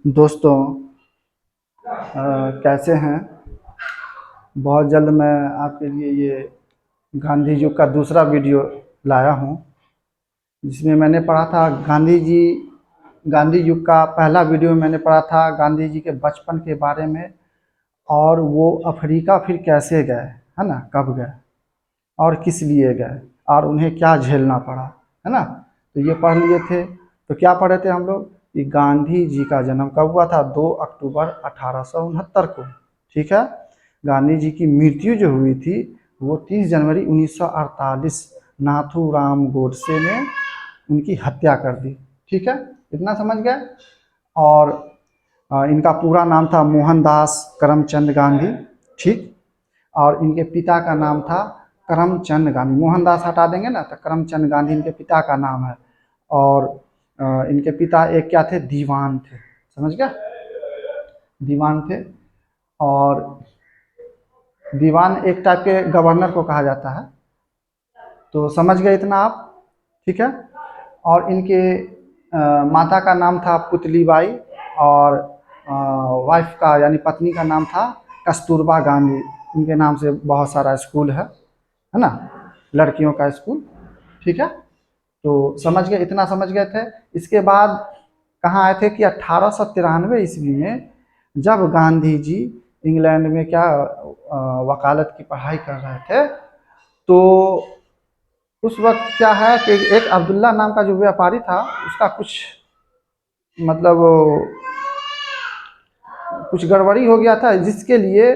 दोस्तों, कैसे हैं। बहुत जल्द मैं आपके लिए ये गांधी जी का दूसरा वीडियो लाया हूँ, जिसमें मैंने पढ़ा था गांधी युग का पहला वीडियो में मैंने पढ़ा था गांधी जी के बचपन के बारे में, और वो अफ्रीका फिर कैसे गए, है ना, कब गए और किस लिए गए और उन्हें क्या झेलना पड़ा, है ना। तो ये पढ़ लिए थे। तो क्या पढ़े थे हम लोग कि गांधी जी का जन्म कब हुआ था? 2 अक्टूबर 1869 को। ठीक है। गांधी जी की मृत्यु जो हुई थी वो 30 जनवरी 1948 नाथूराम गोडसे ने उनकी हत्या कर दी। ठीक है, इतना समझ गए। और इनका पूरा नाम था मोहनदास करमचंद गांधी। ठीक। और इनके पिता का नाम था करमचंद गांधी। मोहनदास हटा देंगे ना तो करमचंद गांधी इनके पिता का नाम है। और इनके पिता एक क्या थे? दीवान थे। समझ गया, दीवान थे। और दीवान एक टाइप के गवर्नर को कहा जाता है। तो समझ गए इतना आप। ठीक है। और इनके माता का नाम था पुतलीबाई, और वाइफ का यानी पत्नी का नाम था कस्तूरबा गांधी। उनके नाम से बहुत सारा स्कूल है ना, लड़कियों का स्कूल। ठीक है। तो समझ गए, इतना समझ गए थे। इसके बाद कहाँ आए थे कि 1893 ईस्वी में जब गांधी जी इंग्लैंड में क्या वकालत की पढ़ाई कर रहे थे, तो उस वक्त क्या है कि एक अब्दुल्ला नाम का जो व्यापारी था, उसका कुछ मतलब कुछ गड़बड़ी हो गया था, जिसके लिए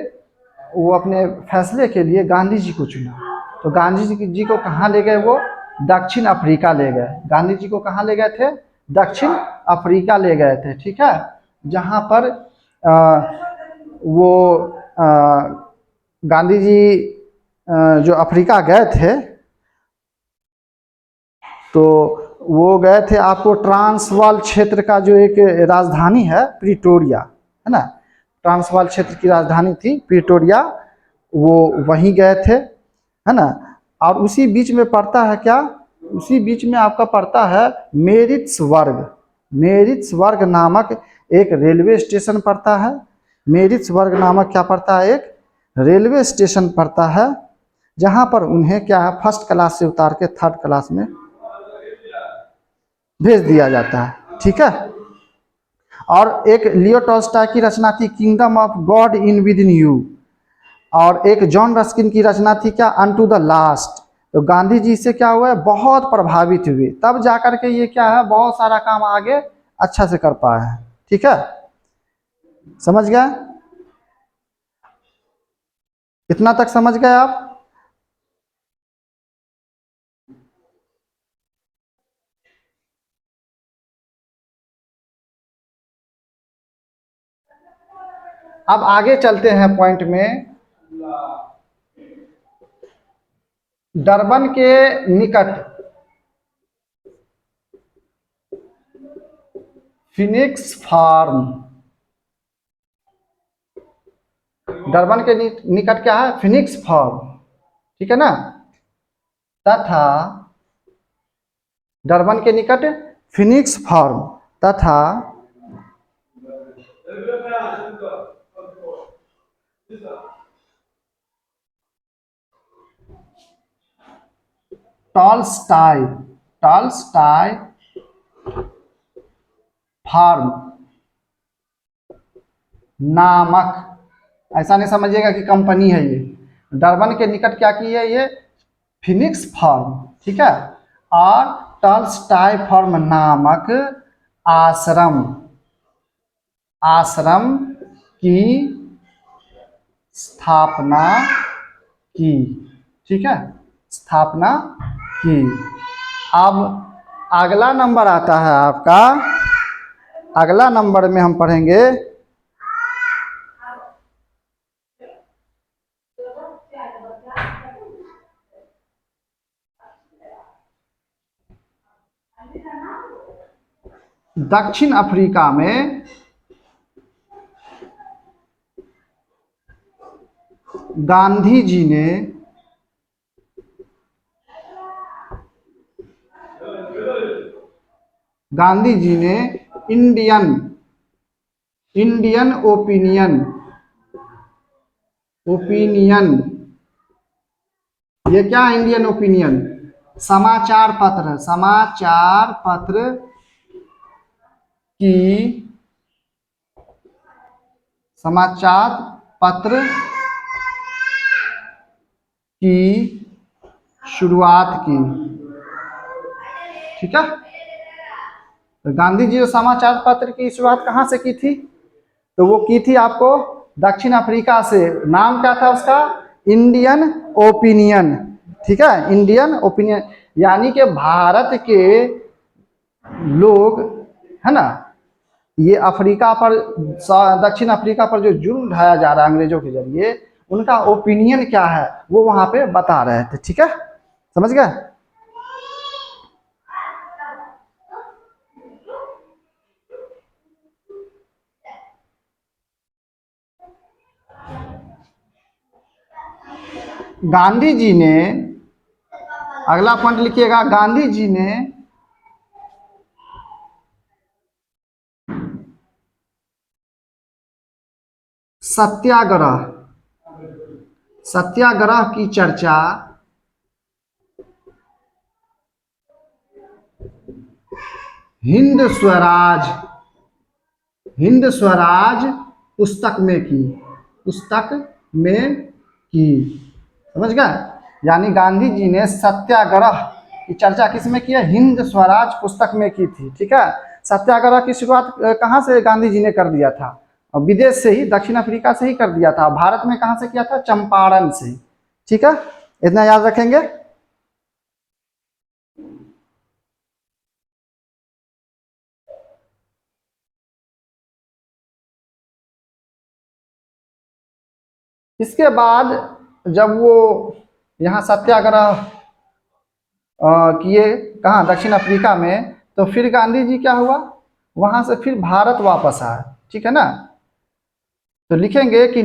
वो अपने फैसले के लिए गांधी जी को चुना। तो गांधी जी को कहाँ ले गए? वो दक्षिण अफ्रीका ले गए। गांधी जी को कहाँ ले गए थे? दक्षिण अफ्रीका ले गए थे। ठीक है। जहाँ पर वो गांधी जी जो अफ्रीका गए थे, तो वो गए थे, आपको ट्रांसवाल क्षेत्र का जो एक राजधानी है प्रिटोरिया, है ना, ट्रांसवाल क्षेत्र की राजधानी थी प्रिटोरिया, वो वहीं गए थे, है ना। और उसी बीच में पड़ता है क्या? उसी बीच में आपका पड़ता है मेरिट्सबर्ग। मेरिट्सबर्ग नामक एक रेलवे स्टेशन पड़ता है। मेरिट्सबर्ग नामक क्या पड़ता है? एक रेलवे स्टेशन पड़ता है, जहाँ पर उन्हें क्या है, फर्स्ट क्लास से उतार के थर्ड क्लास में भेज दिया जाता है। ठीक है। और एक लियो टॉल्स्टॉय की रचना थी kingdom of God in with in you, और एक जॉन रस्किन की रचना थी क्या, अनटू द लास्ट। तो गांधी जी से क्या हुआ है, बहुत प्रभावित हुए, तब जाकर के ये क्या है, बहुत सारा काम आगे अच्छा से कर पाए हैं। ठीक है, समझ गए, इतना तक समझ गए आप। अब आगे चलते हैं पॉइंट में। डरबन के निकट फिनिक्स फार्म, डरबन के निकट क्या है? Phoenix farm. ठीक है ना। तथा डरबन के निकट फिनिक्स फार्म तथा टॉल्स्टाय टॉल्स्टाय फार्म नामक, ऐसा नहीं समझिएगा कि कंपनी है ये, डरबन के निकट क्या की है ये? Phoenix farm. ठीक है। और टॉल्स्टाय फार्म नामक आश्रम आश्रम की स्थापना की। ठीक है, स्थापना की। अब अगला नंबर आता है आपका, अगला नंबर में हम पढ़ेंगे दक्षिण अफ्रीका में गांधी जी ने इंडियन इंडियन ओपिनियन, ओपिनियन, ये क्या है इंडियन ओपिनियन? समाचार पत्र, समाचार पत्र की, समाचार पत्र की शुरुआत की। ठीक है, तो गांधी जी ने समाचार पत्र की शुरुआत कहाँ से की थी? तो वो की थी आपको दक्षिण अफ्रीका से। नाम क्या था उसका? Indian opinion. ठीक है, इंडियन ओपिनियन, यानी कि भारत के लोग, है ना, ये अफ्रीका पर, दक्षिण अफ्रीका पर जो जुल्म ढाया जा रहा है अंग्रेजों के जरिए, उनका ओपिनियन क्या है वो वहां पे बता रहे थे। ठीक है, समझ गए? गांधी जी ने, अगला पॉइंट लिखिएगा, गांधी जी ने सत्याग्रह, सत्याग्रह की चर्चा हिंद स्वराज, हिंद स्वराज पुस्तक में की, पुस्तक में की। समझ गए? यानी गांधी जी ने सत्याग्रह की चर्चा किस में की है? हिंद स्वराज पुस्तक में की थी। ठीक है, सत्याग्रह की शुरुआत कहाँ से गांधी जी ने कर दिया था? विदेश से ही, दक्षिण अफ्रीका से ही कर दिया था। भारत में कहाँ से किया था? चंपारण से। ठीक है, इतना याद रखेंगे। इसके बाद जब वो यहाँ सत्याग्रह किए, कहाँ? दक्षिण अफ्रीका में, तो फिर गांधी जी क्या हुआ, वहां से फिर भारत वापस आए। ठीक है ना, तो लिखेंगे कि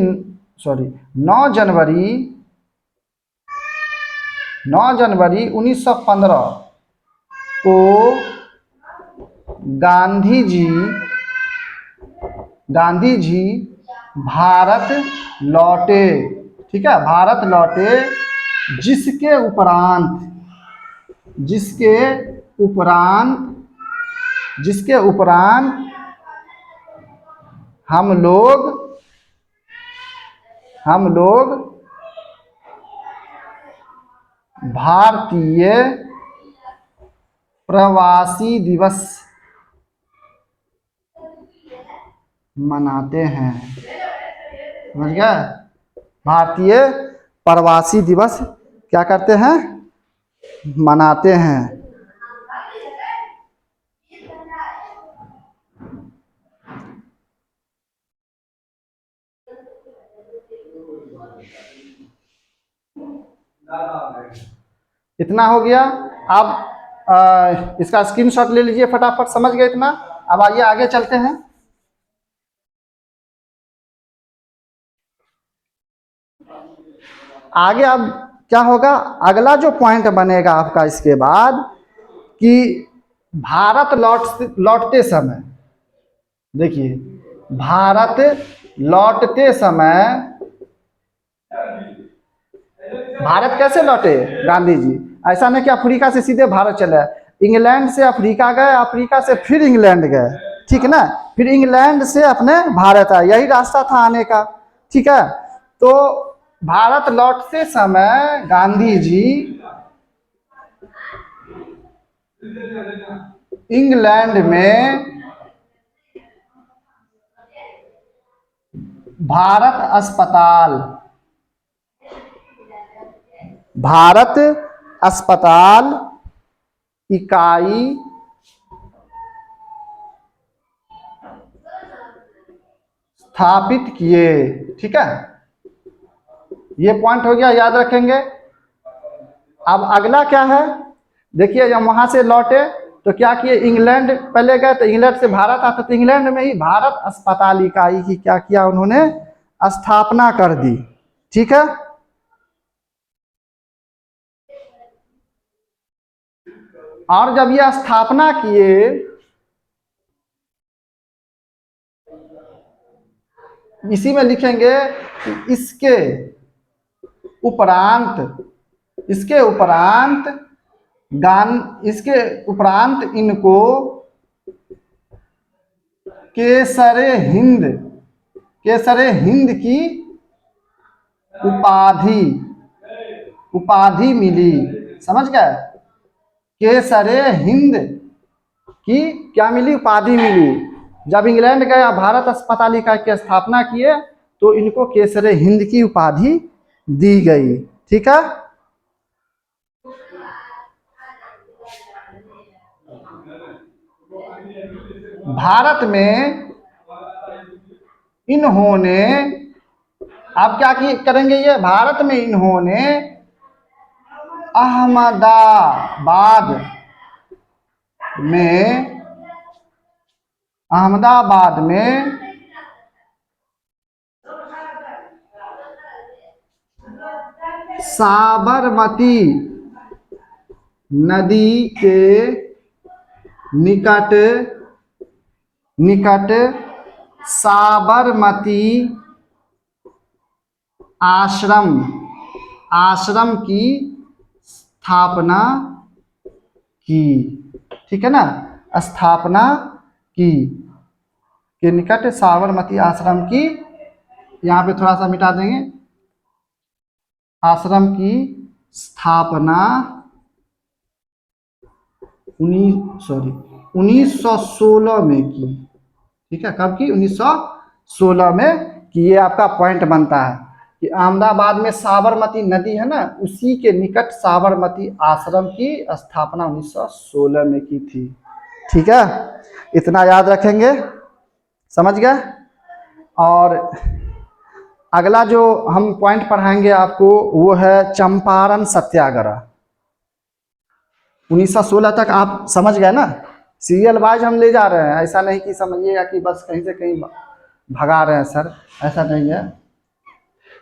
सॉरी 9 जनवरी, 9 जनवरी 1915 को गांधी जी, गांधी जी भारत लौटे। ठीक है, भारत लौटे, जिसके उपरांत, जिसके उपरांत, जिसके उपरांत हम लोग, हम लोग भारतीय प्रवासी दिवस मनाते हैं। समझ गए? भारतीय प्रवासी दिवस क्या करते हैं? मनाते हैं। इतना हो गया। अब इसका स्क्रीनशॉट ले लीजिए फटाफट। समझ गए इतना? अब आइए आगे चलते हैं। आगे अब क्या होगा? अगला जो पॉइंट बनेगा आपका इसके बाद, कि भारत लौटते समय, देखिए, भारत लौटते समय, भारत कैसे लौटे गांधी जी? ऐसा नहीं कि अफ्रीका से सीधे भारत चले, इंग्लैंड से अफ्रीका गए, अफ्रीका से फिर इंग्लैंड गए। ठीक ना, फिर इंग्लैंड से अपने भारत आए, यही रास्ता था आने का। ठीक है, तो भारत लौटते समय गांधी जी इंग्लैंड में भारत अस्पताल, भारत अस्पताल इकाई स्थापित किए। ठीक है, ये पॉइंट हो गया, याद रखेंगे। अब अगला क्या है? देखिए, जब वहां से लौटे तो क्या किए? इंग्लैंड पहले गए, तो इंग्लैंड से भारत आता, तो इंग्लैंड में ही भारत अस्पताल इकाई की क्या किया उन्होंने? स्थापना कर दी। ठीक है, और जब ये स्थापना किए इसी में लिखेंगे कि इसके उपरांत इनको केसरे हिंद की उपाधि मिली। समझ गए? केसरे हिंद की क्या मिली? उपाधि मिली। जब इंग्लैंड गए भारत अस्पतालिका की स्थापना किए तो इनको केसरे हिंद की उपाधि दी गई। ठीक है। भारत में इन्होंने, आप क्या करेंगे? ये भारत में इन्होंने अहमदाबाद में साबरमती नदी के निकट साबरमती आश्रम की स्थापना की। ठीक है ना? स्थापना की, के निकट साबरमती आश्रम की, यहाँ पे थोड़ा सा मिटा देंगे, आश्रम की स्थापना 1916 में की। ठीक है, कब की? 1916 में की। ये आपका पॉइंट बनता है कि अहमदाबाद में साबरमती नदी है ना, उसी के निकट साबरमती आश्रम की स्थापना 1916 में की थी। ठीक है, इतना याद रखेंगे। समझ गए? और अगला जो हम पॉइंट पढ़ाएंगे आपको वो है चंपारण सत्याग्रह। 1916 तक आप समझ गए ना? सीरियल वाइज हम ले जा रहे हैं, ऐसा नहीं कि समझिएगा कि बस कहीं से कहीं भगा रहे हैं सर, ऐसा नहीं है।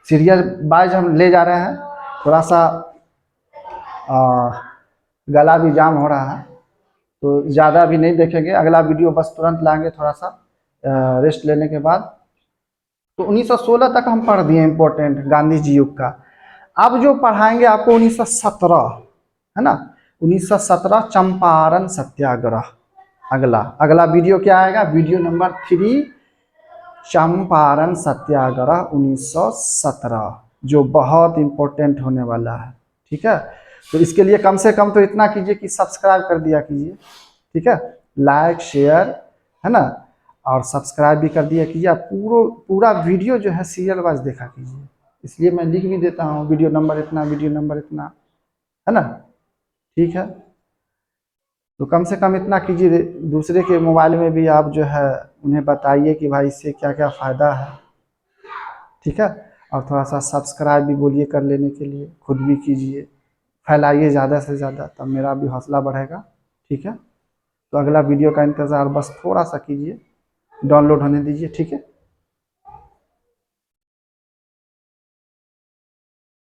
सीरियल वाइज हम ले जा रहे हैं। थोड़ा सा गला भी जाम हो रहा है तो ज़्यादा भी नहीं देखेंगे। अगला वीडियो बस तुरंत लाएंगे थोड़ा सा रेस्ट लेने के बाद। तो 1916 तक हम पढ़ दिए इम्पोर्टेंट गांधी जी युग का। अब जो पढ़ाएंगे आपको 1917 है ना, 1917 चंपारण सत्याग्रह। अगला वीडियो क्या आएगा? वीडियो नंबर 3 चंपारण सत्याग्रह 1917, जो बहुत इंपॉर्टेंट होने वाला है। ठीक है, तो इसके लिए कम से कम तो इतना कीजिए कि सब्सक्राइब कर दिया कीजिए। ठीक है, लाइक शेयर है ना, और सब्सक्राइब भी कर दिया कीजिए। पूरा वीडियो जो है सीरियल वाइज देखा कीजिए। इसलिए मैं लिख भी देता हूँ वीडियो नंबर इतना, वीडियो नंबर इतना, है ना। ठीक है, तो कम से कम इतना कीजिए। दूसरे के मोबाइल में भी आप जो है उन्हें बताइए कि भाई इससे क्या क्या फ़ायदा है। ठीक है, और थोड़ा सा सब्सक्राइब भी बोलिए कर लेने के लिए, खुद भी कीजिए, फैलाइए ज़्यादा से ज़्यादा, तब मेरा भी हौसला बढ़ेगा। ठीक है, तो अगला वीडियो का इंतज़ार बस थोड़ा सा कीजिए, डाउनलोड होने दीजिए। ठीक है।